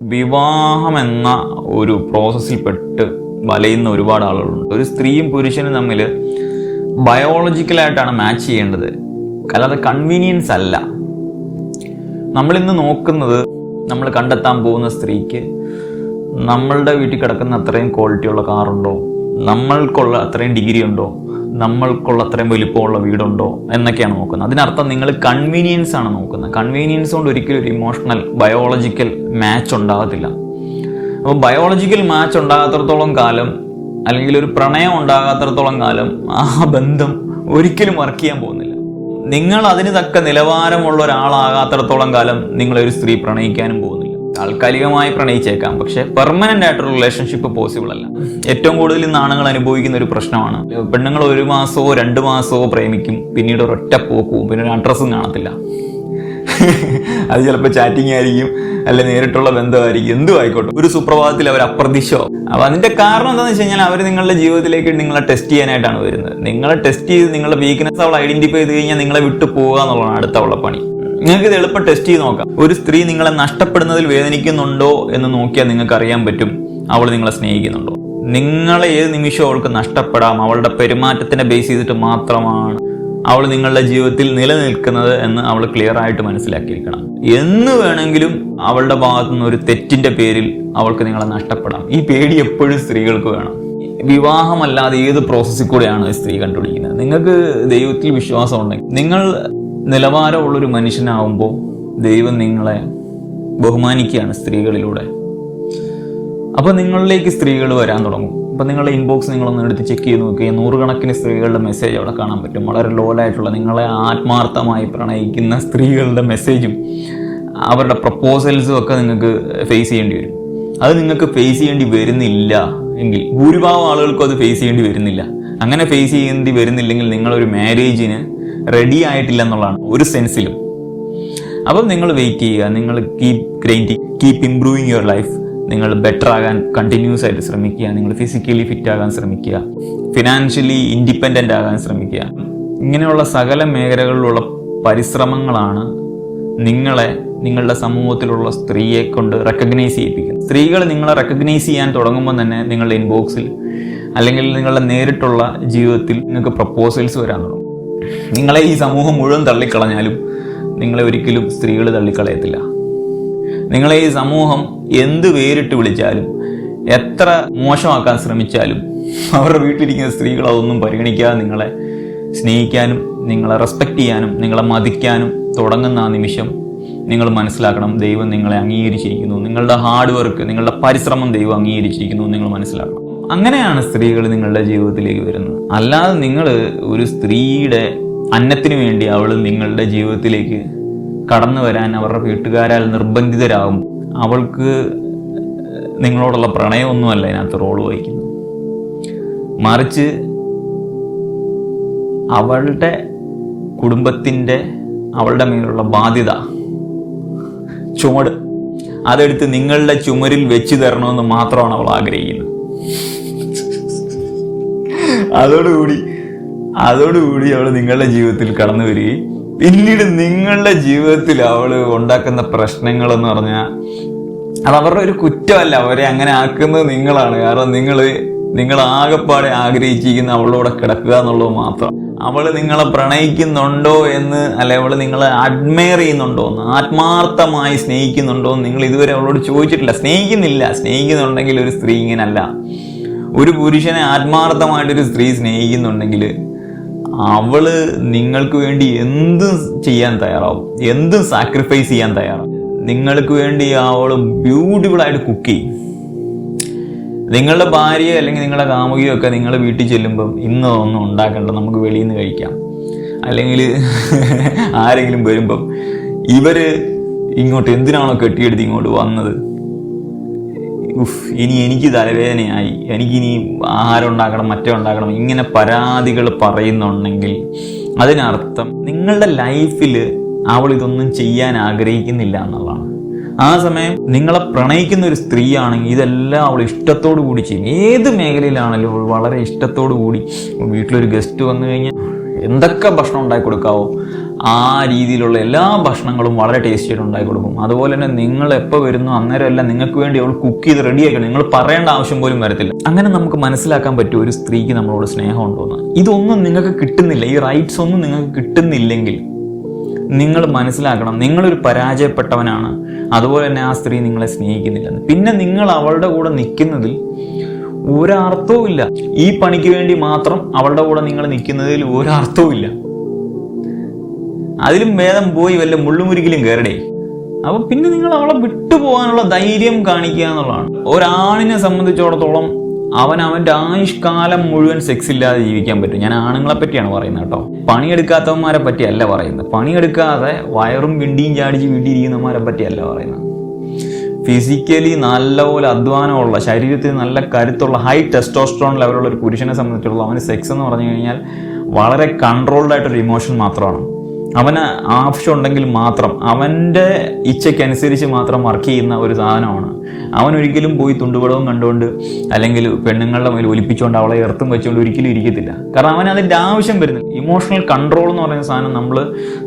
വിവാഹം എന്ന ഒരു പ്രോസസ്സിൽ പെട്ട് വലയുന്ന ഒരുപാട് ആളുകളുണ്ട്. ഒരു സ്ത്രീയും പുരുഷനും തമ്മിൽ ബയോളജിക്കലായിട്ടാണ് മാച്ച് ചെയ്യേണ്ടത്, അല്ലാതെ കൺവീനിയൻസ് അല്ല. നമ്മളിന്ന് നോക്കുന്നത്, നമ്മൾ കണ്ടെത്താൻ പോകുന്ന സ്ത്രീക്ക് നമ്മളുടെ വീട്ടിൽ കിടക്കുന്ന അത്രയും ക്വാളിറ്റിയുള്ള കാറുണ്ടോ, നമ്മൾക്കുള്ള അത്രയും ഡിഗ്രി ഉണ്ടോ, നമ്മൾക്കുള്ള അത്രയും വലിപ്പമുള്ള വീടുണ്ടോ എന്നൊക്കെയാണ് നോക്കുന്നത്. അതിനർത്ഥം നിങ്ങൾ കൺവീനിയൻസ് ആണ് നോക്കുന്നത്. കൺവീനിയൻസ് കൊണ്ട് ഒരിക്കലും ഒരു ഇമോഷണൽ ബയോളജിക്കൽ മാച്ച് ഉണ്ടാകത്തില്ല. അപ്പോൾ ബയോളജിക്കൽ മാച്ച് ഉണ്ടാകാത്തിടത്തോളം കാലം, അല്ലെങ്കിൽ ഒരു പ്രണയം ഉണ്ടാകാത്തിടത്തോളം കാലം ആ ബന്ധം ഒരിക്കലും വർക്ക് ചെയ്യാൻ പോകുന്നില്ല. നിങ്ങൾ അതിന് തക്ക നിലവാരമുള്ള ഒരാളാകാത്തിടത്തോളം കാലം നിങ്ങളൊരു സ്ത്രീ പ്രണയിക്കാനും പോകുന്നില്ല. താൽക്കാലികമായി പ്രണയിച്ചേക്കാം, പക്ഷെ പെർമനന്റ് ആയിട്ടൊരു റിലേഷൻഷിപ്പ് പോസിബിൾ അല്ല. ഏറ്റവും കൂടുതൽ ഇന്ന് ആണുങ്ങൾ അനുഭവിക്കുന്ന ഒരു പ്രശ്നമാണ്, പെണ്ണുങ്ങൾ 1 മാസമോ 2 മാസമോ പ്രേമിക്കും, പിന്നീട് ഒരൊറ്റ പോക്കും, പിന്നെ ഒരു അഡ്രസ്സും കാണത്തില്ല. അത് ചിലപ്പോൾ ചാറ്റിംഗ് ആയിരിക്കും, അല്ലെ നേരിട്ടുള്ള ബന്ധമായിരിക്കും, എന്തും ആയിക്കോട്ടെ, ഒരു സുപ്രഭാതത്തിൽ അവർ അപ്രതീക്ഷിതമാവും. അപ്പൊ അതിന്റെ കാരണം എന്താണെന്ന് വെച്ച് കഴിഞ്ഞാൽ, അവർ നിങ്ങളുടെ ജീവിതത്തിലേക്ക് നിങ്ങളെ ടെസ്റ്റ് ചെയ്യാനായിട്ടാണ് വരുന്നത്. നിങ്ങളെ ടെസ്റ്റ് ചെയ്ത് നിങ്ങളുടെ വീക്ക്നെസ് അവൾ ഐഡന്റിഫൈ ചെയ്ത് കഴിഞ്ഞാൽ നിങ്ങളെ വിട്ടു പോകുക എന്നുള്ളതാണ് അടുത്തുള്ള പണി. നിങ്ങൾക്ക് ഇത് എളുപ്പം ടെസ്റ്റ് ചെയ്ത് നോക്കാം. ഒരു സ്ത്രീ നിങ്ങളെ നഷ്ടപ്പെടുന്നതിൽ വേദനിക്കുന്നുണ്ടോ എന്ന് നോക്കിയാൽ നിങ്ങൾക്ക് അറിയാൻ പറ്റും അവൾ നിങ്ങളെ സ്നേഹിക്കുന്നുണ്ടോ. നിങ്ങളെ ഏത് നിമിഷവും അവൾക്ക് നഷ്ടപ്പെടാം. അവളുടെ പെരുമാറ്റത്തിനെ ബേസ് ചെയ്തിട്ട് മാത്രമാണ് അവൾ നിങ്ങളുടെ ജീവിതത്തിൽ നിലനിൽക്കുന്നത് എന്ന് അവൾ ക്ലിയർ ആയിട്ട് മനസ്സിലാക്കിയിരിക്കണം. എന്ന് വേണമെങ്കിലും അവളുടെ ഭാഗത്തു നിന്ന് ഒരു തെറ്റിന്റെ പേരിൽ അവൾക്ക് നിങ്ങളെ നഷ്ടപ്പെടാം. ഈ പേടി എപ്പോഴും സ്ത്രീകൾക്ക് വേണം. വിവാഹമല്ലാതെ ഏത് പ്രോസസ്സിൽ കൂടെയാണ് സ്ത്രീ കണ്ടുപിടിക്കുന്നത്. നിങ്ങൾക്ക് ദൈവത്തിൽ വിശ്വാസം ഉണ്ടെങ്കിൽ, നിങ്ങൾ നിലവാരമുള്ളൊരു മനുഷ്യനാവുമ്പോൾ ദൈവം നിങ്ങളെ ബഹുമാനിക്കുകയാണ് സ്ത്രീകളിലൂടെ. അപ്പോൾ നിങ്ങളിലേക്ക് സ്ത്രീകൾ വരാൻ തുടങ്ങും. അപ്പോൾ നിങ്ങളുടെ ഇൻബോക്സ് നിങ്ങളൊന്ന് എടുത്ത് ചെക്ക് ചെയ്ത് നോക്കിയാൽ 100 കണക്കിന് സ്ത്രീകളുടെ മെസ്സേജ് അവിടെ കാണാൻ പറ്റും. വളരെ ലോലായിട്ടുള്ള, നിങ്ങളെ ആത്മാർത്ഥമായി പ്രണയിക്കുന്ന സ്ത്രീകളുടെ മെസ്സേജും അവരുടെ പ്രപ്പോസൽസും ഒക്കെ നിങ്ങൾക്ക് ഫേസ് ചെയ്യേണ്ടി വരും. അത് നിങ്ങൾക്ക് ഫേസ് ചെയ്യേണ്ടി വരുന്നില്ല എങ്കിൽ, ഭൂരിഭാഗം ആളുകൾക്കും അത് ഫേസ് ചെയ്യേണ്ടി വരുന്നില്ല. അങ്ങനെ ഫേസ് ചെയ്യേണ്ടി വരുന്നില്ലെങ്കിൽ നിങ്ങളൊരു മാരേജിന് റെഡി ആയിട്ടില്ല എന്നുള്ളതാണ് ഒരു സെൻസിലും. അപ്പം നിങ്ങൾ വെയിറ്റ് ചെയ്യുക, നിങ്ങൾ കീപ് ഇംപ്രൂവിങ് യുവർ ലൈഫ്. നിങ്ങൾ ബെറ്റർ ആകാൻ കണ്ടിന്യൂസ് ആയിട്ട് ശ്രമിക്കുക. നിങ്ങൾ ഫിസിക്കലി ഫിറ്റ് ആകാൻ ശ്രമിക്കുക, ഫിനാൻഷ്യലി ഇൻഡിപെൻഡൻ്റ് ആകാൻ ശ്രമിക്കുക. ഇങ്ങനെയുള്ള സകല മേഖലകളിലുള്ള പരിശ്രമങ്ങളാണ് നിങ്ങളെ നിങ്ങളുടെ സമൂഹത്തിലുള്ള സ്ത്രീയെ കൊണ്ട് റെക്കഗ്നൈസ് ചെയ്യിപ്പിക്കുന്നത്. സ്ത്രീകൾ നിങ്ങളെ റെക്കഗ്നൈസ് ചെയ്യാൻ തുടങ്ങുമ്പോൾ തന്നെ നിങ്ങളുടെ ഇൻബോക്സിൽ അല്ലെങ്കിൽ നിങ്ങളുടെ നേരിട്ടുള്ള ജീവിതത്തിൽ നിങ്ങൾക്ക് പ്രപ്പോസൽസ് വരാൻ തുടങ്ങും. നിങ്ങളെ ഈ സമൂഹം മുഴുവൻ തള്ളിക്കളഞ്ഞാലും നിങ്ങളെ ഒരിക്കലും സ്ത്രീകൾ തള്ളിക്കളയത്തില്ല. നിങ്ങളെ ഈ സമൂഹം എന്ത് പേരിട്ട് വിളിച്ചാലും, എത്ര മോശമാക്കാൻ ശ്രമിച്ചാലും, അവരുടെ വീട്ടിലിരിക്കുന്ന സ്ത്രീകൾ അതൊന്നും പരിഗണിക്കാതെ നിങ്ങളെ സ്നേഹിക്കാനും നിങ്ങളെ റെസ്പെക്റ്റ് ചെയ്യാനും നിങ്ങളെ മതിക്കാനും തുടങ്ങുന്ന ആ നിമിഷം നിങ്ങൾ മനസ്സിലാക്കണം, ദൈവം നിങ്ങളെ അംഗീകരിച്ചിരിക്കുന്നു. നിങ്ങളുടെ ഹാർഡ് വർക്ക്, നിങ്ങളുടെ പരിശ്രമം ദൈവം അംഗീകരിച്ചിരിക്കുന്നു നിങ്ങൾ മനസ്സിലാക്കണം. അങ്ങനെയാണ് സ്ത്രീകൾ നിങ്ങളുടെ ജീവിതത്തിലേക്ക് വരുന്നത്. അല്ലാതെ നിങ്ങൾ ഒരു സ്ത്രീയുടെ അന്നത്തിന് വേണ്ടി അവൾ നിങ്ങളുടെ ജീവിതത്തിലേക്ക് കടന്നു വരാൻ അവരുടെ വീട്ടുകാരാൽ നിർബന്ധിതരാകും. അവൾക്ക് നിങ്ങളോടുള്ള പ്രണയമൊന്നുമല്ല ഇതിനകത്ത് റോള് വഹിക്കുന്നത്. മറിച്ച് അവളുടെ കുടുംബത്തിൻ്റെ, അവളുടെ മേലുള്ള ബാധ്യത, ചുമട്, അതെടുത്ത് നിങ്ങളുടെ ചുമരിൽ വെച്ച് തരണമെന്ന് മാത്രമാണ് അവൾ ആഗ്രഹിക്കുന്നത്. അതോടുകൂടി അവൾ നിങ്ങളുടെ ജീവിതത്തിൽ കടന്നു വരികയും പിന്നീട് നിങ്ങളുടെ ജീവിതത്തിൽ അവൾ ഉണ്ടാക്കുന്ന പ്രശ്നങ്ങളെന്ന് പറഞ്ഞാൽ അത് അവരുടെ ഒരു കുറ്റമല്ല. അവരെ അങ്ങനെ ആക്കുന്നത് നിങ്ങളാണ്. കാരണം നിങ്ങൾ ആകെപ്പാടെ ആഗ്രഹിച്ചിരിക്കുന്ന അവളോടെ കിടക്കുക എന്നുള്ളത് മാത്രം. അവൾ നിങ്ങളെ പ്രണയിക്കുന്നുണ്ടോ എന്ന്, അല്ലെ അവൾ നിങ്ങളെ അഡ്മയർ ചെയ്യുന്നുണ്ടോ എന്ന്, ആത്മാർത്ഥമായി സ്നേഹിക്കുന്നുണ്ടോ എന്ന് നിങ്ങൾ ഇതുവരെ അവളോട് ചോദിച്ചിട്ടില്ല. സ്നേഹിക്കുന്നുണ്ടെങ്കിൽ ഒരു സ്ത്രീ ഇങ്ങനല്ല. ഒരു പുരുഷനെ ആത്മാർത്ഥമായിട്ടൊരു സ്ത്രീ സ്നേഹിക്കുന്നുണ്ടെങ്കിൽ അവള് നിങ്ങൾക്ക് വേണ്ടി എന്തും ചെയ്യാൻ തയ്യാറാവും, എന്തും സാക്രിഫൈസ് ചെയ്യാൻ തയ്യാറാവും. നിങ്ങൾക്ക് വേണ്ടി അവള് ബ്യൂട്ടിഫുൾ ആയിട്ട് കുക്ക് ചെയ്യും. നിങ്ങളുടെ ഭാര്യ അല്ലെങ്കിൽ നിങ്ങളുടെ കാമുകിയോ ഒക്കെ നിങ്ങൾ വീട്ടിൽ ചെല്ലുമ്പം ഇന്നതൊന്നും ഉണ്ടാക്കണ്ട, നമുക്ക് വെളിയിൽ നിന്ന് കഴിക്കാം, അല്ലെങ്കിൽ ആരെങ്കിലും വരുമ്പം ഇവര് ഇങ്ങോട്ട് എന്തിനാണോ കെട്ടിയെടുത്ത് ഇങ്ങോട്ട് വന്നത്, ഇനി എനിക്ക് തലവേദനയായി, എനിക്കിനി ആഹാരം ഉണ്ടാക്കണം, മറ്റേ ഉണ്ടാക്കണം, ഇങ്ങനെ പരാതികൾ പറയുന്നുണ്ടെങ്കിൽ അതിനർത്ഥം നിങ്ങളുടെ ലൈഫിൽ അവൾ ഇതൊന്നും ചെയ്യാൻ ആഗ്രഹിക്കുന്നില്ല എന്നുള്ളതാണ്. ആ സമയം നിങ്ങളെ പ്രണയിക്കുന്ന ഒരു സ്ത്രീ ആണെങ്കിൽ ഇതെല്ലാം അവൾ ഇഷ്ടത്തോടു കൂടി ചെയ്യും. ഏത് മേഖലയിലാണെങ്കിലും അവൾ വളരെ ഇഷ്ടത്തോടു കൂടി, വീട്ടിലൊരു ഗസ്റ്റ് വന്നു കഴിഞ്ഞാൽ എന്തൊക്കെ ഭക്ഷണം ഉണ്ടാക്കി കൊടുക്കാവോ ആ രീതിയിലുള്ള എല്ലാ ഭക്ഷണങ്ങളും വളരെ ടേസ്റ്റി ആയിട്ട് ഉണ്ടാക്കി കൊടുക്കും. അതുപോലെ തന്നെ നിങ്ങൾ എപ്പോൾ വരുന്നു അന്നേരം എല്ലാം നിങ്ങൾക്ക് വേണ്ടി അവൾ കുക്ക് ചെയ്ത് റെഡിയാക്കണം, നിങ്ങൾ പറയേണ്ട ആവശ്യം പോലും വരത്തില്ല. അങ്ങനെ നമുക്ക് മനസ്സിലാക്കാൻ പറ്റും ഒരു സ്ത്രീക്ക് നമ്മളോട് സ്നേഹം ഉണ്ടോന്ന്. ഇതൊന്നും നിങ്ങൾക്ക് കിട്ടുന്നില്ല, ഈ റൈറ്റ്സ് ഒന്നും നിങ്ങൾക്ക് കിട്ടുന്നില്ലെങ്കിൽ നിങ്ങൾ മനസ്സിലാക്കണം, നിങ്ങളൊരു പരാജയപ്പെട്ടവനാണ്. അതുപോലെ തന്നെ ആ സ്ത്രീ നിങ്ങളെ സ്നേഹിക്കുന്നില്ലെന്ന്. പിന്നെ നിങ്ങൾ അവളുടെ കൂടെ നിൽക്കുന്നതിൽ ഒരർത്ഥവും ഇല്ല. ഈ പണിക്ക് വേണ്ടി മാത്രം അവളുടെ കൂടെ നിങ്ങൾ നിൽക്കുന്നതിൽ ഒരർത്ഥവും ഇല്ല. അതിലും ഭേദം പോയി വല്ല മുള്ളുമുരുകിലും കയറടേ. അപ്പൊ പിന്നെ നിങ്ങൾ അവളെ വിട്ടുപോകാനുള്ള ധൈര്യം കാണിക്കുക എന്നുള്ളതാണ്. ഒരാണിനെ സംബന്ധിച്ചിടത്തോളം അവന്റെ ആയുഷ്കാലം മുഴുവൻ സെക്സ് ഇല്ലാതെ ജീവിക്കാൻ പറ്റും. ഞാൻ ആണുങ്ങളെ പറ്റിയാണ് പറയുന്നത് കേട്ടോ, പണിയെടുക്കാത്തവന്മാരെ പറ്റിയല്ല പറയുന്നത്. പണിയെടുക്കാതെ വയറും വിണ്ടിയും ചാടിച്ച് വീട്ടിയിരിക്കുന്നവന്മാരെ പറ്റിയല്ല പറയുന്നത്. ഫിസിക്കലി നല്ലപോലെ അധ്വാനമുള്ള, ശരീരത്തിൽ നല്ല കരുത്തുള്ള, ഹൈ ടെസ്റ്റോസ്റ്ററോൺ ലെവലുള്ള ഒരു പുരുഷനെ സംബന്ധിച്ചിടത്തോളം അവന് സെക്സ് എന്ന് പറഞ്ഞു കഴിഞ്ഞാൽ വളരെ കൺട്രോൾഡ് ആയിട്ടൊരു ഇമോഷൻ മാത്രമാണ്. അവന് ആവശ്യമുണ്ടെങ്കിൽ മാത്രം, അവൻ്റെ ഇച്ഛയ്ക്കനുസരിച്ച് മാത്രം വർക്ക് ചെയ്യുന്ന ഒരു സാധനമാണ്. അവനൊരിക്കലും പോയി തുണ്ടുപടവും കണ്ടുകൊണ്ട് അല്ലെങ്കിൽ പെണ്ണുങ്ങളുടെ മേൽ ഒലിപ്പിച്ചുകൊണ്ട് അവളെ എർത്തും വെച്ചുകൊണ്ട് ഒരിക്കലും ഇരിക്കത്തില്ല. കാരണം അവന് അതിൻ്റെ ആവശ്യം വരുന്നില്ല. ഇമോഷണൽ കൺട്രോൾ എന്ന് പറയുന്ന സാധനം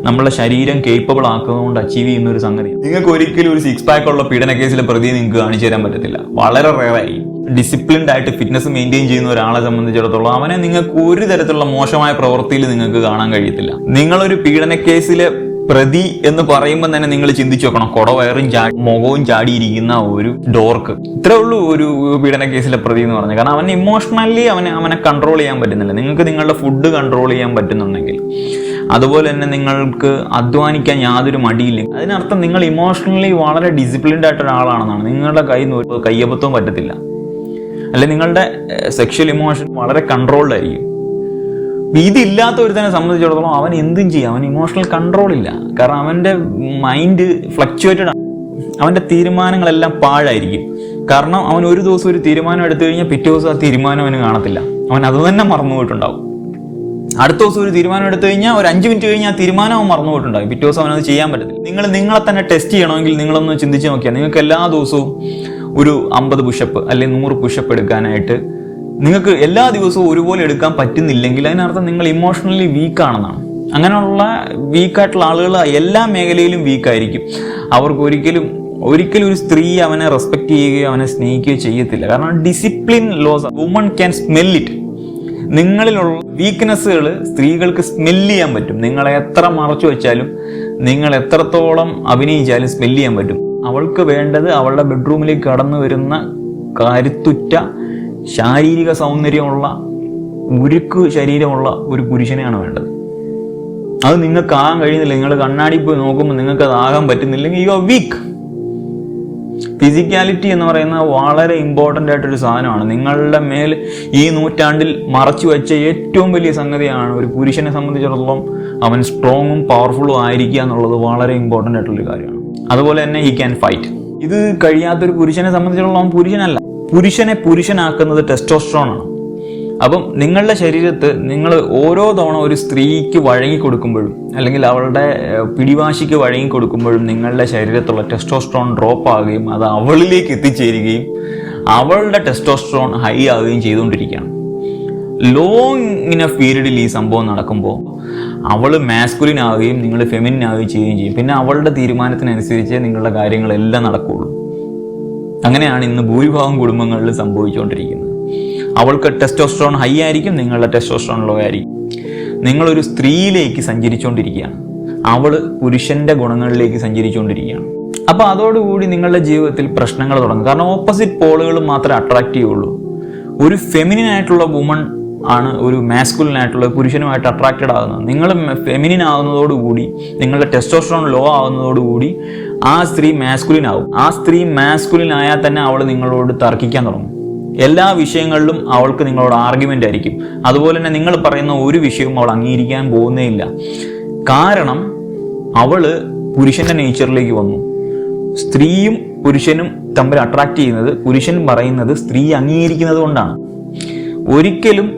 നമ്മളുടെ ശരീരം കേപ്പബിൾ ആക്കുന്നതുകൊണ്ട് അച്ചീവ് ചെയ്യുന്ന ഒരു സംഗതിയാണ്. നിങ്ങൾക്ക് ഒരിക്കലും ഒരു 6 പാക്ക് ഉള്ള പീഡന കേസിലെ പ്രതിയെ നിങ്ങൾക്ക് കാണിച്ചു തരാൻ പറ്റത്തില്ല, വളരെ റെയറായി. ഡിസിപ്ലിൻഡ് ആയിട്ട് ഫിറ്റ്നസ് മെയിൻറ്റെയിൻ ചെയ്യുന്ന ഒരാളെ സംബന്ധിച്ചിടത്തോളം അവനെ നിങ്ങൾക്ക് ഒരു തരത്തിലുള്ള മോശമായ പ്രവൃത്തിയിൽ നിങ്ങൾക്ക് കാണാൻ കഴിയത്തില്ല. നിങ്ങളൊരു പീഡന കേസിലെ പ്രതി എന്ന് പറയുമ്പോൾ തന്നെ നിങ്ങൾ ചിന്തിച്ചു നോക്കണം, കൊടവയറും മുഖവും ചാടിയിരിക്കുന്ന ഒരു ഡോർക്ക്. ഇത്രേ ഉള്ളൂ ഒരു പീഡന കേസിലെ പ്രതി എന്ന് പറഞ്ഞാൽ. കാരണം അവന് ഇമോഷണലി അവനെ കൺട്രോൾ ചെയ്യാൻ പറ്റുന്നില്ല. നിങ്ങൾക്ക് നിങ്ങളുടെ ഫുഡ് കൺട്രോൾ ചെയ്യാൻ പറ്റുന്നുണ്ടെങ്കിൽ, അതുപോലെ തന്നെ നിങ്ങൾക്ക് അധ്വാനിക്കാൻ യാതൊരു മടിയില്ലെങ്കിൽ, അതിനർത്ഥം നിങ്ങൾ ഇമോഷണലി വളരെ ഡിസിപ്ലിൻഡ് ആയിട്ട് ഒരാളാണെന്നാണ്. നിങ്ങളുടെ കയ്യബദ്ധവും പറ്റത്തില്ല, അല്ലെ നിങ്ങളുടെ സെക്ഷൽ ഇമോഷൻ വളരെ കൺട്രോൾഡ് ആയിരിക്കും. ഇതില്ലാത്ത ഒരുത്തനെ സംബന്ധിച്ചിടത്തോളം അവൻ എന്തും ചെയ്യും, അവൻ ഇമോഷണൽ കൺട്രോൾ ഇല്ല. കാരണം അവൻ്റെ മൈൻഡ് ഫ്ലക്ച്വേറ്റഡ് ആണ്, അവൻ്റെ തീരുമാനങ്ങളെല്ലാം പാഴായിരിക്കും. കാരണം അവൻ ഒരു ദിവസം ഒരു തീരുമാനം എടുത്തു കഴിഞ്ഞാൽ പിറ്റേ ദിവസം ആ തീരുമാനം അവന് കാണത്തില്ല, അവൻ അത് തന്നെ മറന്നുപോയിട്ടുണ്ടാവും. അടുത്ത ദിവസം ഒരു തീരുമാനം എടുത്തു കഴിഞ്ഞാൽ ഒരു 5 മിനിറ്റ് കഴിഞ്ഞാൽ ആ തീരുമാനം അവൻ മറന്നുപോയിട്ടുണ്ടാകും, പിറ്റേ ദിവസം അവനത് ചെയ്യാൻ പറ്റത്തില്ല. നിങ്ങളെ തന്നെ ടെസ്റ്റ് ചെയ്യണമെങ്കിൽ നിങ്ങളൊന്ന് ചിന്തിച്ച് നോക്കിയാൽ നിങ്ങൾക്ക് എല്ലാ ദിവസവും ഒരു 50 പുഷപ്പ് അല്ലെങ്കിൽ 100 പുഷപ്പ് എടുക്കാനായിട്ട് നിങ്ങൾക്ക് എല്ലാ ദിവസവും ഒരുപോലെ എടുക്കാൻ പറ്റുന്നില്ലെങ്കിൽ അതിനർത്ഥം നിങ്ങൾ ഇമോഷണലി വീക്കാണെന്നാണ്. അങ്ങനെയുള്ള വീക്കായിട്ടുള്ള ആളുകൾ എല്ലാ മേഖലയിലും വീക്കായിരിക്കും. അവർക്ക് ഒരിക്കലും ഒരു സ്ത്രീ അവനെ റെസ്പെക്ട് ചെയ്യുകയോ അവനെ സ്നേഹിക്കുകയോ ചെയ്യത്തില്ല. കാരണം discipline loss, woman can smell it. നിങ്ങളിലുള്ള വീക്ക്നെസ്സുകൾ സ്ത്രീകൾക്ക് സ്മെല്ല് ചെയ്യാൻ പറ്റും. നിങ്ങളെ എത്ര മറച്ചു വെച്ചാലും, നിങ്ങൾ എത്രത്തോളം അഭിനയിച്ചാലും സ്മെല്ല് ചെയ്യാൻ പറ്റും. അവൾക്ക് വേണ്ടത് അവളുടെ ബെഡ്റൂമിലേക്ക് കടന്നു വരുന്ന കരുത്തുറ്റ ശാരീരിക സൗന്ദര്യമുള്ള ഉരുക്ക് ശരീരമുള്ള ഒരു പുരുഷനെയാണ് വേണ്ടത്. അത് നിങ്ങൾക്ക് ആകാൻ കഴിയുന്നില്ല. നിങ്ങൾ കണ്ണാടി പോയി നോക്കുമ്പോൾ നിങ്ങൾക്ക് അത് ആകാൻ പറ്റുന്നില്ലെങ്കിൽ യു ആർ വീക്ക്. ഫിസിക്കാലിറ്റി എന്ന് പറയുന്നത് വളരെ ഇമ്പോർട്ടൻ്റ് ആയിട്ടൊരു സാധനമാണ്. നിങ്ങളുടെ മേൽ ഈ നൂറ്റാണ്ടിൽ മറച്ചു വെച്ച ഏറ്റവും വലിയ സംഗതിയാണ് ഒരു പുരുഷനെ സംബന്ധിച്ചിടത്തോളം അവൻ സ്ട്രോങ്ങും പവർഫുള്ളും ആയിരിക്കുക എന്നുള്ളത് വളരെ ഇമ്പോർട്ടൻ്റ് ആയിട്ടുള്ളൊരു കാര്യമാണ്. അതുപോലെ തന്നെ ഹി ക്യാൻ ഫൈറ്റ്. ഇത് കഴിയാത്തൊരു പുരുഷനെ സംബന്ധിച്ചിടത്തോളം അവൻ പുരുഷനല്ല. പുരുഷനെ പുരുഷനാക്കുന്നത് ടെസ്റ്റോസ്റ്ററോൺ ആണ്. അപ്പം നിങ്ങളുടെ ശരീരത്ത് നിങ്ങൾ ഓരോ തവണ ഒരു സ്ത്രീക്ക് വഴങ്ങി കൊടുക്കുമ്പോഴും അല്ലെങ്കിൽ അവളുടെ പിടിവാശിക്ക് വഴങ്ങി കൊടുക്കുമ്പോഴും നിങ്ങളുടെ ശരീരത്തുള്ള ടെസ്റ്റോസ്റ്ററോൺ ഡ്രോപ്പ് ആവുകയും അത് അവളിലേക്ക് എത്തിച്ചേരുകയും അവളുടെ ടെസ്റ്റോസ്റ്ററോൺ ഹൈ ആവുകയും ചെയ്തുകൊണ്ടിരിക്കുകയാണ്. ലോങ് ഇനഫ് പീരീഡിൽ ഈ സംഭവം നടക്കുമ്പോൾ അവൾ മാസ്കുലിൻ ആവുകയും നിങ്ങൾ ഫെമിനിൻ ആവുകയും ചെയ്യുകയും ചെയ്യും. പിന്നെ അവളുടെ തീരുമാനത്തിനനുസരിച്ച് നിങ്ങളുടെ കാര്യങ്ങളെല്ലാം നടക്കുകയുള്ളൂ. അങ്ങനെയാണ് ഇന്ന് ഭൂരിഭാഗം കുടുംബങ്ങളിൽ സംഭവിച്ചുകൊണ്ടിരിക്കുന്നത്. അവൾക്ക് ടെസ്റ്റോസ്റ്ററോൺ ഹൈ ആയിരിക്കും, നിങ്ങളുടെ ടെസ്റ്റോസ്റ്ററോൺ ലോ ആയിരിക്കും. നിങ്ങളൊരു സ്ത്രീയിലേക്ക് സഞ്ചരിച്ചുകൊണ്ടിരിക്കുകയാണ്, അവൾ പുരുഷന്റെ ഗുണങ്ങളിലേക്ക് സഞ്ചരിച്ചുകൊണ്ടിരിക്കുകയാണ്. അപ്പോൾ അതോടുകൂടി നിങ്ങളുടെ ജീവിതത്തിൽ പ്രശ്നങ്ങൾ തുടങ്ങും. കാരണം ഓപ്പോസിറ്റ് പോളുകൾ മാത്രമേ അട്രാക്റ്റ് ചെയ്യുള്ളൂ. ഒരു ഫെമിനിൻ ആയിട്ടുള്ള വുമൺ ആണ് ഒരു മാസ്കുലിൻ ആയിട്ടുള്ള പുരുഷനുമായിട്ട് അട്രാക്റ്റഡ് ആകുന്നത്. നിങ്ങൾ ഫെമിനിൻ ആകുന്നതോടുകൂടി, നിങ്ങളുടെ ടെസ്റ്റോസ്റ്ററോൺ ലോ ആകുന്നതോടുകൂടി ആ സ്ത്രീ മാസ്കുലിൻ ആവും. ആ സ്ത്രീ മാസ്കുലിൻ ആയാൽ തന്നെ അവൾ നിങ്ങളോട് തർക്കിക്കാൻ തുടങ്ങും. എല്ലാ വിഷയങ്ങളിലും അവൾക്ക് നിങ്ങളോട് ആർഗ്യുമെൻ്റ് ആയിരിക്കും. അതുപോലെ തന്നെ നിങ്ങൾ പറയുന്ന ഒരു വിഷയവും അവൾ അംഗീകരിക്കാൻ പോകുന്നേ ഇല്ല. കാരണം അവൾ പുരുഷന്റെ നേച്ചറിലേക്ക് വന്നു. സ്ത്രീയും പുരുഷനും തമ്മിൽ അട്രാക്ട് ചെയ്യുന്നത് പുരുഷൻ പറയുന്നത് സ്ത്രീ അംഗീകരിക്കുന്നത് കൊണ്ടാണ്. ഒരിക്കലും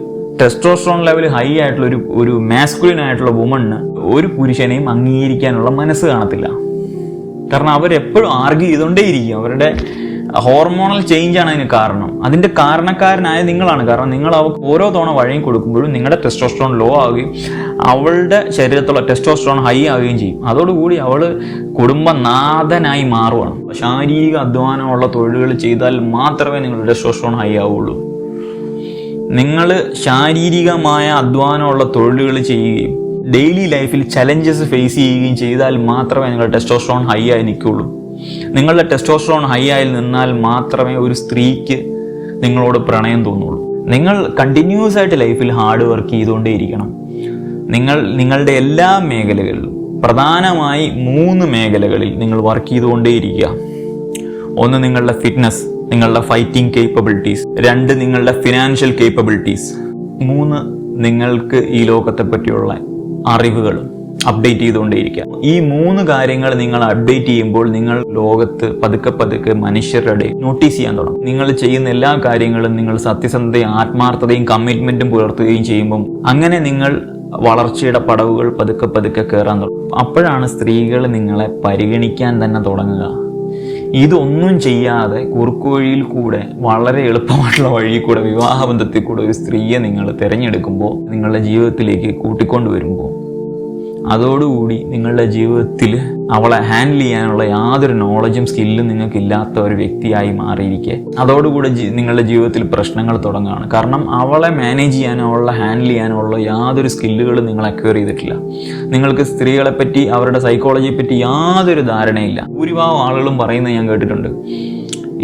ടെസ്റ്റോസ്റ്ററോൺ ലെവൽ ഹൈ ആയിട്ടുള്ള ഒരു മാസ്കുലിൻ ആയിട്ടുള്ള വുമണിന് ഒരു പുരുഷനെയും അംഗീകരിക്കാനുള്ള മനസ്സ് കാണത്തില്ല. കാരണം അവരെപ്പോഴും ആർഗ്യൂ ചെയ്തുകൊണ്ടേയിരിക്കും. ഹോർമോണൽ ചേഞ്ചാണ് അതിന് കാരണം. അതിന്റെ കാരണക്കാരനായ നിങ്ങളാണ്. കാരണം നിങ്ങൾ അവൾക്ക് ഓരോ തവണ വഴങ്ങി കൊടുക്കുമ്പോഴും നിങ്ങളുടെ ടെസ്റ്റോസ്റ്ററോൺ ലോ ആവുകയും അവളുടെ ശരീരത്തുള്ള ടെസ്റ്റോസ്റ്ററോൺ ഹൈ ആവുകയും ചെയ്യും. അതോടുകൂടി അവള് കുടുംബനാഥനായി മാറുകയാണ്. ശാരീരിക അധ്വാനമുള്ള തൊഴിലുകൾ ചെയ്താൽ മാത്രമേ നിങ്ങളുടെ ടെസ്റ്റോസ്റ്ററോൺ ഹൈ ആവുള്ളൂ. നിങ്ങൾ ശാരീരികമായ അധ്വാനമുള്ള തൊഴിലുകൾ ചെയ്യുകയും ഡെയിലി ലൈഫിൽ ചലഞ്ചസ് ഫേസ് ചെയ്യുകയും ചെയ്താൽ മാത്രമേ നിങ്ങളുടെ ടെസ്റ്റോസ്റ്ററോൺ ഹൈ ആയി നിൽക്കുള്ളൂ. നിങ്ങളുടെ ടെസ്റ്റോസ്റ്ററോൺ ഹൈ ആയി നിന്നാൽ മാത്രമേ ഒരു സ്ത്രീക്ക് നിങ്ങളോട് പ്രണയം തോന്നുള്ളൂ. നിങ്ങൾ കണ്ടിന്യൂസ് ആയിട്ട് ലൈഫിൽ ഹാർഡ് വർക്ക് ചെയ്തുകൊണ്ടേയിരിക്കണം. നിങ്ങളുടെ എല്ലാ മേഖലകളിലും, പ്രധാനമായി 3 മേഖലകളിൽ നിങ്ങൾ വർക്ക് ചെയ്തുകൊണ്ടേയിരിക്കുക. 1, നിങ്ങളുടെ ഫിറ്റ്നസ്, നിങ്ങളുടെ ഫൈറ്റിംഗ് കേപ്പബിലിറ്റീസ്. 2, നിങ്ങളുടെ ഫിനാൻഷ്യൽ കേപ്പബിലിറ്റീസ്. 3, നിങ്ങൾക്ക് ഈ ലോകത്തെ പറ്റിയുള്ള അറിവുകൾ അപ്ഡേറ്റ് ചെയ്തുകൊണ്ടേയിരിക്കുക. ഈ 3 കാര്യങ്ങൾ നിങ്ങൾ അപ്ഡേറ്റ് ചെയ്യുമ്പോൾ നിങ്ങൾ ലോകത്ത് പതുക്കെ മനുഷ്യരുടെ നോട്ടീസ് ചെയ്യാൻ തുടങ്ങും. നിങ്ങൾ ചെയ്യുന്ന എല്ലാ കാര്യങ്ങളും നിങ്ങൾ സത്യസന്ധതയും ആത്മാർത്ഥതയും കമ്മിറ്റ്മെന്റും പുലർത്തുകയും ചെയ്യുമ്പം അങ്ങനെ നിങ്ങൾ വളർച്ചയുടെ പടവുകൾ പതുക്കെ കയറാൻ തുടങ്ങും. അപ്പോഴാണ് സ്ത്രീകൾ നിങ്ങളെ പരിഗണിക്കാൻ തന്നെ തുടങ്ങുക. ഇതൊന്നും ചെയ്യാതെ കുറുക്കുവഴിയിൽ കൂടെ, വളരെ എളുപ്പമായിട്ടുള്ള വഴിയിൽ കൂടെ, വിവാഹബന്ധത്തിൽ കൂടെ ഒരു സ്ത്രീയെ നിങ്ങൾ തിരഞ്ഞെടുക്കുമ്പോൾ, നിങ്ങളുടെ ജീവിതത്തിലേക്ക് കൂട്ടിക്കൊണ്ടുവരുമ്പോൾ, അതോടുകൂടി നിങ്ങളുടെ ജീവിതത്തിൽ അവളെ ഹാൻഡിൽ ചെയ്യാനുള്ള യാതൊരു നോളജും സ്കില്ലും നിങ്ങൾക്കില്ലാത്ത ഒരു വ്യക്തിയായി മാറിയിരിക്കെ അതോടുകൂടി നിങ്ങളുടെ ജീവിതത്തിൽ പ്രശ്നങ്ങൾ തുടങ്ങുകയാണ്. കാരണം അവളെ മാനേജ് ചെയ്യാനോ അവളെ ഹാൻഡിൽ ചെയ്യാനോ ഉള്ള യാതൊരു സ്കില്ലുകളും നിങ്ങൾ അക്വയർ ചെയ്തിട്ടില്ല. നിങ്ങൾക്ക് സ്ത്രീകളെ പറ്റി, അവരുടെ സൈക്കോളജിയെ പറ്റി യാതൊരു ധാരണയില്ല. ഭൂരിഭാഗം ആളുകളും പറയുന്നത് ഞാൻ കേട്ടിട്ടുണ്ട്,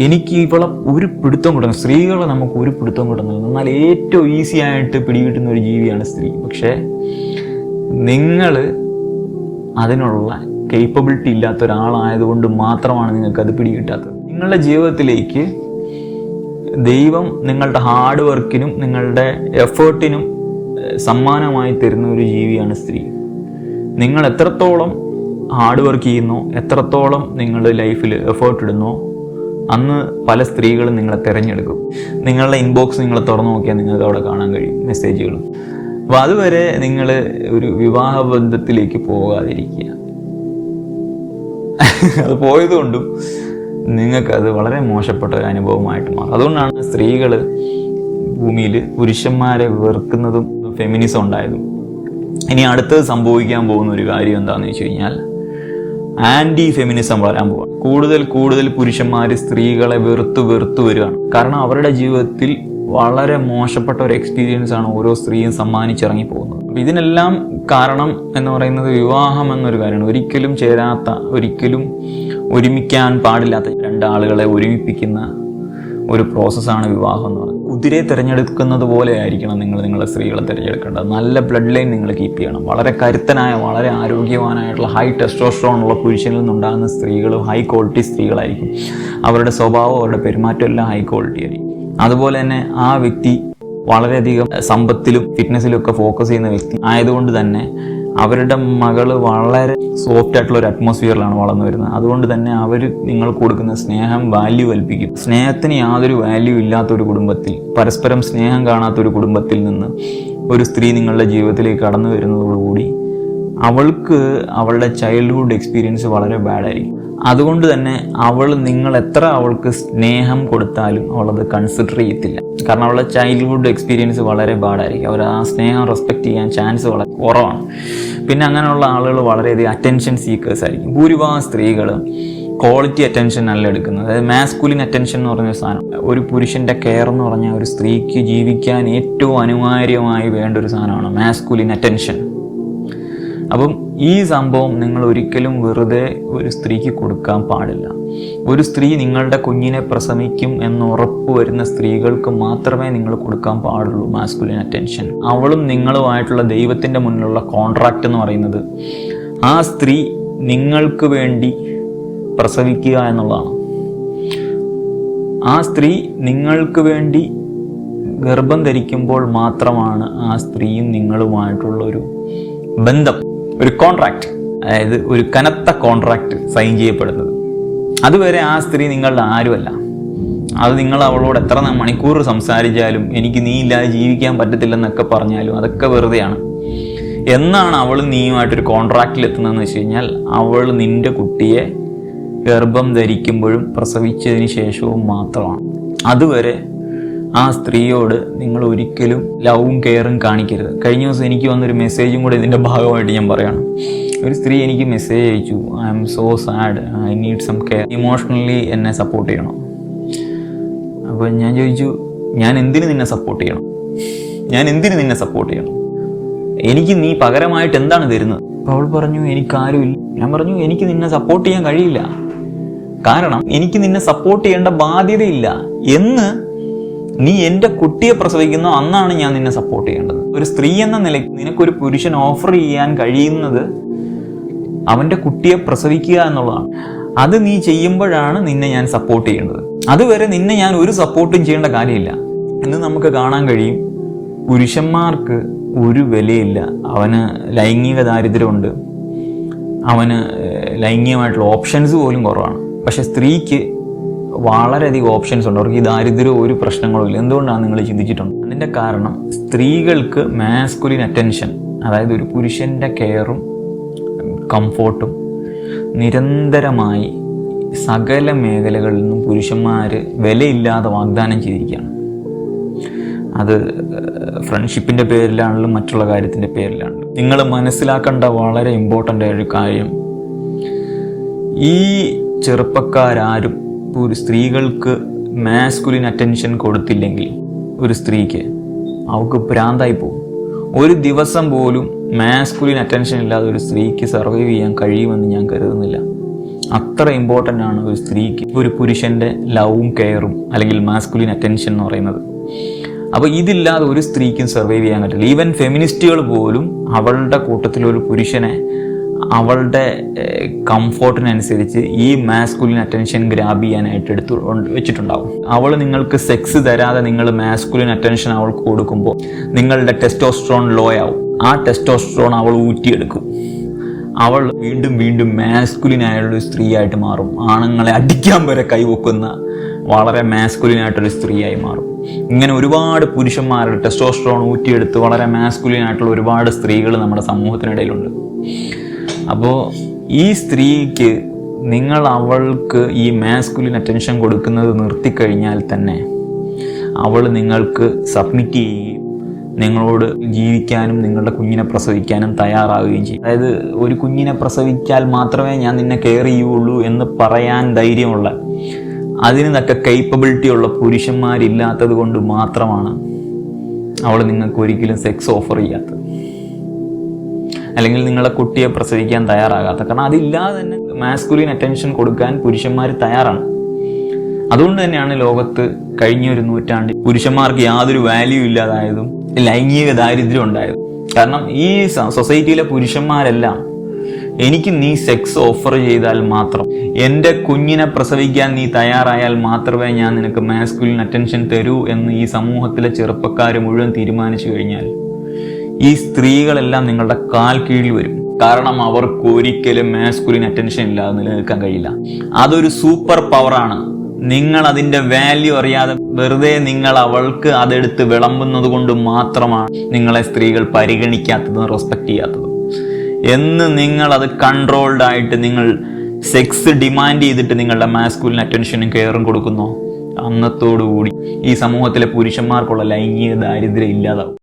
എനിക്ക് ഇവളെ ഒരു പിടുത്തം കിട്ടുന്നു. സ്ത്രീകളെ നമുക്ക് ഒരു പിടുത്തം കിട്ടുന്നത്, എന്നാൽ ഏറ്റവും ഈസി ആയിട്ട് പിടികിട്ടുന്ന ഒരു ജീവിയാണ് സ്ത്രീ. പക്ഷേ നിങ്ങൾ അതിനുള്ള കേപ്പബിലിറ്റി ഇല്ലാത്ത ഒരാളായതുകൊണ്ട് മാത്രമാണ് നിങ്ങൾക്കത് പിടികിട്ടാത്തത്. നിങ്ങളുടെ ജീവിതത്തിലേക്ക് ദൈവം നിങ്ങളുടെ ഹാർഡ് വർക്കിനും നിങ്ങളുടെ എഫേർട്ടിനും സമ്മാനമായി തരുന്ന ഒരു ജീവിയാണ് സ്ത്രീ. നിങ്ങൾ എത്രത്തോളം ഹാർഡ് വർക്ക് ചെയ്യുന്നോ, എത്രത്തോളം നിങ്ങൾ ലൈഫിൽ എഫേർട്ട് ഇടുന്നോ, അന്ന് പല സ്ത്രീകളും നിങ്ങളെ തിരഞ്ഞെടുക്കും. നിങ്ങളുടെ ഇൻബോക്സ് നിങ്ങൾ തുറന്നു നോക്കിയാൽ നിങ്ങൾക്ക് അവിടെ കാണാൻ കഴിയും മെസ്സേജുകൾ. അപ്പോൾ അതുവരെ നിങ്ങൾ ഒരു വിവാഹ ബന്ധത്തിലേക്ക് പോകാതിരിക്കുക. അത് പോയതുകൊണ്ടും നിങ്ങൾക്കത് വളരെ മോശപ്പെട്ട ഒരു അനുഭവമായിട്ട് മാറും. അതുകൊണ്ടാണ് സ്ത്രീകൾ ഭൂമിയിൽ പുരുഷന്മാരെ വെറുക്കുന്നതും ഫെമിനിസം ഉണ്ടായതും. ഇനി അടുത്തത് സംഭവിക്കാൻ പോകുന്ന ഒരു കാര്യം എന്താണെന്ന് വെച്ച് കഴിഞ്ഞാൽ, ആൻറ്റി ഫെമിനിസം വരാൻ പോവാണ്. കൂടുതൽ പുരുഷന്മാർ സ്ത്രീകളെ വെറുത്ത് വരികയാണ്. കാരണം അവരുടെ ജീവിതത്തിൽ വളരെ മോശപ്പെട്ട ഒരു എക്സ്പീരിയൻസ് ആണ് ഓരോ സ്ത്രീയും സമ്മാനിച്ചിറങ്ങി പോകുന്നത്. ഇതിനെല്ലാം കാരണം എന്ന് പറയുന്നത് വിവാഹം എന്നൊരു കാര്യമാണ്. ഒരിക്കലും ചേരാത്ത, ഒരിക്കലും ഒരുമിക്കാൻ പാടില്ലാത്ത 2 ആളുകളെ ഒരുമിപ്പിക്കുന്ന ഒരു പ്രോസസ്സാണ് വിവാഹം എന്ന് പറയുന്നത്. കുതിരയെ തിരഞ്ഞെടുക്കുന്നത് പോലെ ആയിരിക്കണം നിങ്ങളുടെ സ്ത്രീകളെ തിരഞ്ഞെടുക്കേണ്ടത്. നല്ല ബ്ലഡ് ലൈൻ നിങ്ങൾ കീപ്പ് ചെയ്യണം. വളരെ കരുത്തനായ, വളരെ ആരോഗ്യവാനായിട്ടുള്ള, ഹൈ ടെസ്റ്റോസ്റ്ററോൺ ഉള്ള പുരുഷനിൽ നിന്നുണ്ടാകുന്ന സ്ത്രീകൾ ഹൈ ക്വാളിറ്റി സ്ത്രീകളായിരിക്കും. അവരുടെ സ്വഭാവം, അവരുടെ പെരുമാറ്റം എല്ലാം ഹൈ ക്വാളിറ്റി ആയിരിക്കും. അതുപോലെ തന്നെ ആ വ്യക്തി വളരെയധികം സമ്പത്തിലും ഫിറ്റ്നസ്സിലും ഒക്കെ ഫോക്കസ് ചെയ്യുന്ന വ്യക്തി ആയതുകൊണ്ട് തന്നെ അവരുടെ മകള് വളരെ സോഫ്റ്റ് ആയിട്ടുള്ള ഒരു അറ്റ്മോസ്ഫിയറിലാണ് വളർന്നു വരുന്നത്. അതുകൊണ്ട് തന്നെ അവർ നിങ്ങൾക്ക് കൊടുക്കുന്ന സ്നേഹം വാല്യൂ കൽപ്പിക്കും. സ്നേഹത്തിന് യാതൊരു വാല്യൂ ഇല്ലാത്തൊരു കുടുംബത്തിൽ, പരസ്പരം സ്നേഹം കാണാത്തൊരു കുടുംബത്തിൽ നിന്ന് ഒരു സ്ത്രീ നിങ്ങളുടെ ജീവിതത്തിലേക്ക് കടന്നു വരുന്നതോടുകൂടി അവൾക്ക് അവളുടെ ചൈൽഡ്ഹുഡ് എക്സ്പീരിയൻസ് വളരെ ബാഡായിരിക്കും. അതുകൊണ്ട് തന്നെ നിങ്ങൾ എത്ര അവൾക്ക് സ്നേഹം കൊടുത്താലും അവളത് കൺസിഡർ ചെയ്യത്തില്ല. കാരണം അവളുടെ ചൈൽഡ്ഹുഡ് എക്സ്പീരിയൻസ് വളരെ ബാഡായിരിക്കും. അവർ ആ സ്നേഹം റെസ്പെക്ട് ചെയ്യാൻ ചാൻസ് വളരെ കുറവാണ്. പിന്നെ അങ്ങനെയുള്ള ആളുകൾ വളരെയധികം അറ്റൻഷൻ സീക്കേഴ്സ് ആയിരിക്കും. ഭൂരിഭാഗം സ്ത്രീകൾ ക്വാളിറ്റി അറ്റൻഷൻ അല്ല എടുക്കുന്നത്. അതായത് മാസ്കുലിൻ അറ്റൻഷൻ എന്ന് പറഞ്ഞ സാധനം, ഒരു പുരുഷൻ്റെ കെയർ എന്ന് പറഞ്ഞാൽ ഒരു സ്ത്രീക്ക് ജീവിക്കാൻ ഏറ്റവും അനിവാര്യമായി വേണ്ട ഒരു സാധനമാണ് മാസ്കുലിൻ അറ്റൻഷൻ. അപ്പം ഈ സംഭവം നിങ്ങൾ ഒരിക്കലും വെറുതെ ഒരു സ്ത്രീക്ക് കൊടുക്കാൻ പാടില്ല. ഒരു സ്ത്രീ നിങ്ങളുടെ കുഞ്ഞിനെ പ്രസവിക്കും എന്ന് ഉറപ്പ് വരുന്ന സ്ത്രീകൾക്ക് മാത്രമേ നിങ്ങൾ കൊടുക്കാൻ പാടുള്ളൂ മാസ്കുലിൻ അറ്റൻഷൻ. അവളും നിങ്ങളുമായിട്ടുള്ള ദൈവത്തിൻ്റെ മുന്നിലുള്ള കോൺട്രാക്റ്റ് എന്ന് പറയുന്നത് ആ സ്ത്രീ നിങ്ങൾക്ക് വേണ്ടി പ്രസവിക്കുക എന്നുള്ളതാണ്. ആ സ്ത്രീ നിങ്ങൾക്ക് വേണ്ടി ഗർഭം ധരിക്കുമ്പോൾ മാത്രമാണ് ആ സ്ത്രീയും നിങ്ങളുമായിട്ടുള്ള ഒരു ബന്ധം, ഒരു കോൺട്രാക്റ്റ്, അതായത് ഒരു കനത്ത കോൺട്രാക്റ്റ് സൈൻ ചെയ്യപ്പെടുന്നത്. അതുവരെ ആ സ്ത്രീ നിങ്ങളുടെ ആരുമല്ല. അത് നിങ്ങൾ അവളോട് എത്ര മണിക്കൂർ സംസാരിച്ചാലും, എനിക്ക് നീ ഇല്ലാതെ ജീവിക്കാൻ പറ്റത്തില്ലെന്നൊക്കെ പറഞ്ഞാലും അതൊക്കെ വെറുതെയാണ്. എന്നാണ് അവൾ നീയുമായിട്ടൊരു കോൺട്രാക്റ്റിൽ എത്തുന്നതെന്ന് വെച്ച് കഴിഞ്ഞാൽ, അവൾ നിന്റെ കുട്ടിയെ ഗർഭം ധരിക്കുമ്പോഴും പ്രസവിച്ചതിന് ശേഷവും മാത്രമാണ്. അതുവരെ ആ സ്ത്രീയോട് നിങ്ങൾ ഒരിക്കലും ലവും കെയറും കാണിക്കരുത്. കഴിഞ്ഞ ദിവസം എനിക്ക് വന്നൊരു മെസ്സേജും കൂടെ ഇതിൻ്റെ ഭാഗമായിട്ട് ഞാൻ പറയാണ്. ഒരു സ്ത്രീ എനിക്ക് മെസ്സേജ് അയച്ചു, I am so sad, I need some care, emotionally എന്നെ സപ്പോർട്ട് ചെയ്യണം. അപ്പോൾ ഞാൻ ചോദിച്ചു, ഞാൻ എന്തിന് നിന്നെ സപ്പോർട്ട് ചെയ്യണം? എനിക്ക് നീ പകരമായിട്ട് എന്താണ് തരുന്നത്? അപ്പോൾ അവൾ പറഞ്ഞു, എനിക്കാരുമില്ല. ഞാൻ പറഞ്ഞു, എനിക്ക് നിന്നെ സപ്പോർട്ട് ചെയ്യാൻ കഴിയില്ല. കാരണം എനിക്ക് നിന്നെ സപ്പോർട്ട് ചെയ്യേണ്ട ബാധ്യതയില്ല. എന്ന് നീ എൻ്റെ കുട്ടിയെ പ്രസവിക്കുന്നോ അന്നാണ് ഞാൻ നിന്നെ സപ്പോർട്ട് ചെയ്യേണ്ടത്. ഒരു സ്ത്രീ എന്ന നിലയ്ക്ക് നിനക്കൊരു പുരുഷൻ ഓഫർ ചെയ്യാൻ കഴിയുന്നത് അവൻ്റെ കുട്ടിയെ പ്രസവിക്കുക എന്നുള്ളതാണ്. അത് നീ ചെയ്യുമ്പോഴാണ് നിന്നെ ഞാൻ സപ്പോർട്ട് ചെയ്യേണ്ടത്. അതുവരെ നിന്നെ ഞാൻ ഒരു സപ്പോർട്ടും ചെയ്യേണ്ട കാര്യമില്ല. എന്ന് നമുക്ക് കാണാൻ കഴിയും, പുരുഷന്മാർക്ക് ഒരു വിലയില്ല. അവന് ലൈംഗിക ദാരിദ്ര്യമുണ്ട്, അവന് ലൈംഗികമായിട്ടുള്ള ഓപ്ഷൻസ് പോലും കുറവാണ്. പക്ഷെ സ്ത്രീക്ക് വളരെയധികം ഓപ്ഷൻസ് ഉണ്ട്. അവർക്ക് ഈ ദാരിദ്ര്യം ഒരു പ്രശ്നങ്ങളും ഇല്ല. എന്തുകൊണ്ടാണ് നിങ്ങൾ ചിന്തിച്ചിട്ടുണ്ട്? അതിൻ്റെ കാരണം സ്ത്രീകൾക്ക് മാസ്കുലിൻ അറ്റൻഷൻ, അതായത് ഒരു പുരുഷൻ്റെ കെയറും കംഫോർട്ടും നിരന്തരമായി സകല മേഖലകളിൽ നിന്നും പുരുഷന്മാർ വിലയില്ലാതെ വാഗ്ദാനം ചെയ്തിരിക്കുകയാണ്. അത് ഫ്രണ്ട്ഷിപ്പിൻ്റെ പേരിലാണെങ്കിലും മറ്റുള്ള കാര്യത്തിൻ്റെ പേരിലാണെങ്കിലും. നിങ്ങൾ മനസ്സിലാക്കേണ്ട വളരെ ഇമ്പോർട്ടൻ്റ് ആയൊരു കാര്യം, ഈ ചെറുപ്പക്കാരും ഒരു സ്ത്രീകൾക്ക് മാസ്കുലിൻ അറ്റൻഷൻ കൊടുത്തില്ലെങ്കിൽ ഒരു സ്ത്രീക്ക് അവൾക്ക് ഭ്രാന്തായി പോകും. ഒരു ദിവസം പോലും മാസ്കുലിൻ അറ്റൻഷൻ ഇല്ലാതെ ഒരു സ്ത്രീക്ക് സർവൈവ് ചെയ്യാൻ കഴിയുമെന്ന് ഞാൻ കരുതുന്നില്ല. അത്ര ഇമ്പോർട്ടൻ്റ് ആണ് ഒരു സ്ത്രീക്ക് ഒരു പുരുഷൻ്റെ ലവും കെയറും അല്ലെങ്കിൽ മാസ്കുലിൻ അറ്റൻഷൻ എന്ന് പറയുന്നത്. അപ്പോൾ ഇതില്ലാതെ ഒരു സ്ത്രീക്കും സർവൈവ് ചെയ്യാൻ പറ്റില്ല. ഈവൻ ഫെമിനിസ്റ്റുകൾ പോലും അവളുടെ കൂട്ടത്തിലൊരു പുരുഷനെ അവളുടെ കംഫോർട്ടിനനുസരിച്ച് ഈ മാസ്കുലിൻ അറ്റൻഷൻ ഗ്രാബ് ചെയ്യാനായിട്ട് വെച്ചിട്ടുണ്ടാവും. അവൾ നിങ്ങൾക്ക് സെക്സ് തരാതെ നിങ്ങൾ മാസ്കുലിൻ അറ്റൻഷൻ അവൾക്ക് കൊടുക്കുമ്പോൾ നിങ്ങളുടെ ടെസ്റ്റോസ്ട്രോൺ ലോ ആവും. ആ ടെസ്റ്റോസ്ട്രോൺ അവൾ ഊറ്റിയെടുക്കും. അവൾ വീണ്ടും വീണ്ടും മാസ്കുലിൻ ആയുള്ള സ്ത്രീ ആയിട്ട് മാറും. ആണുങ്ങളെ അടിക്കാൻ വരെ കൈവെക്കുന്ന വളരെ മാസ്കുലിൻ ആയിട്ടൊരു സ്ത്രീയായി മാറും. ഇങ്ങനെ ഒരുപാട് പുരുഷന്മാരുടെ ടെസ്റ്റോസ്ട്രോൺ ഊറ്റിയെടുത്ത് വളരെ മാസ്കുലിൻ ആയിട്ടുള്ള ഒരുപാട് സ്ത്രീകൾ നമ്മുടെ സമൂഹത്തിനിടയിലുണ്ട്. അപ്പോൾ ഈ സ്ത്രീക്ക് നിങ്ങൾ അവൾക്ക് ഈ മാസ്കുലിൻ അറ്റൻഷൻ കൊടുക്കുന്നത് നിർത്തിക്കഴിഞ്ഞാൽ തന്നെ അവൾ നിങ്ങൾക്ക് സബ്മിറ്റ് ചെയ്യുകയും നിങ്ങളോട് ജീവിക്കാനും നിങ്ങളുടെ കുഞ്ഞിനെ പ്രസവിക്കാനും തയ്യാറാവുകയും ചെയ്യും. അതായത് ഒരു കുഞ്ഞിനെ പ്രസവിച്ചാൽ മാത്രമേ ഞാൻ നിന്നെ കെയർ ചെയ്യുള്ളൂ എന്ന് പറയാൻ ധൈര്യമുള്ള, അതിന് തക്ക കേപ്പബിലിറ്റി ഉള്ള പുരുഷന്മാരില്ലാത്തത് കൊണ്ട് മാത്രമാണ് അവൾ നിങ്ങൾക്ക് ഒരിക്കലും സെക്സ് ഓഫർ ചെയ്യാത്തത്, അല്ലെങ്കിൽ നിങ്ങളെ കുട്ടിയെ പ്രസവിക്കാൻ തയ്യാറാകാത്ത. കാരണം അതില്ലാതെ തന്നെ മാസ്കുലിൻ അറ്റൻഷൻ കൊടുക്കാൻ പുരുഷന്മാർ തയ്യാറാണ്. അതുകൊണ്ട് തന്നെയാണ് ലോകത്ത് കഴിഞ്ഞൊരു നൂറ്റാണ്ടിൽ പുരുഷന്മാർക്ക് യാതൊരു വാല്യൂ ഇല്ലാതായതും ലൈംഗിക ദാരിദ്ര്യം ഉണ്ടായതും. കാരണം ഈ സൊസൈറ്റിയിലെ പുരുഷന്മാരെല്ലാം എനിക്ക് നീ സെക്സ് ഓഫർ ചെയ്താൽ മാത്രം, എൻ്റെ കുഞ്ഞിനെ പ്രസവിക്കാൻ നീ തയ്യാറായാൽ മാത്രമേ ഞാൻ നിനക്ക് മാസ്കുലിൻ അറ്റൻഷൻ തരൂ എന്ന് ഈ സമൂഹത്തിലെ ചെറുപ്പക്കാർ മുഴുവൻ തീരുമാനിച്ചു കഴിഞ്ഞാൽ ഈ സ്ത്രീകളെല്ലാം നിങ്ങളുടെ കാൽ കീഴിൽ വരും. കാരണം അവർക്ക് ഒരിക്കലും മാസ്കുലിൻ അറ്റൻഷൻ ഇല്ലാതെ നിലനിൽക്കാൻ കഴിയില്ല. അതൊരു സൂപ്പർ പവറാണ്. നിങ്ങൾ അതിൻ്റെ വാല്യൂ അറിയാതെ വെറുതെ നിങ്ങൾ അവൾക്ക് അതെടുത്ത് വിളമ്പുന്നത് കൊണ്ട് മാത്രമാണ് നിങ്ങളെ സ്ത്രീകൾ പരിഗണിക്കാത്തതും റെസ്പെക്ട് ചെയ്യാത്തതും. എന്ന് നിങ്ങൾ അത് കൺട്രോൾഡ് ആയിട്ട് നിങ്ങൾ സെക്സ് ഡിമാൻഡ് ചെയ്തിട്ട് നിങ്ങളുടെ മാസ്കുലിൻ അറ്റൻഷനും കെയറും കൊടുക്കുന്നോ, അന്നത്തോടുകൂടി ഈ സമൂഹത്തിലെ പുരുഷന്മാർക്കുള്ള ലൈംഗിക ദാരിദ്ര്യം ഇല്ലാതാവും.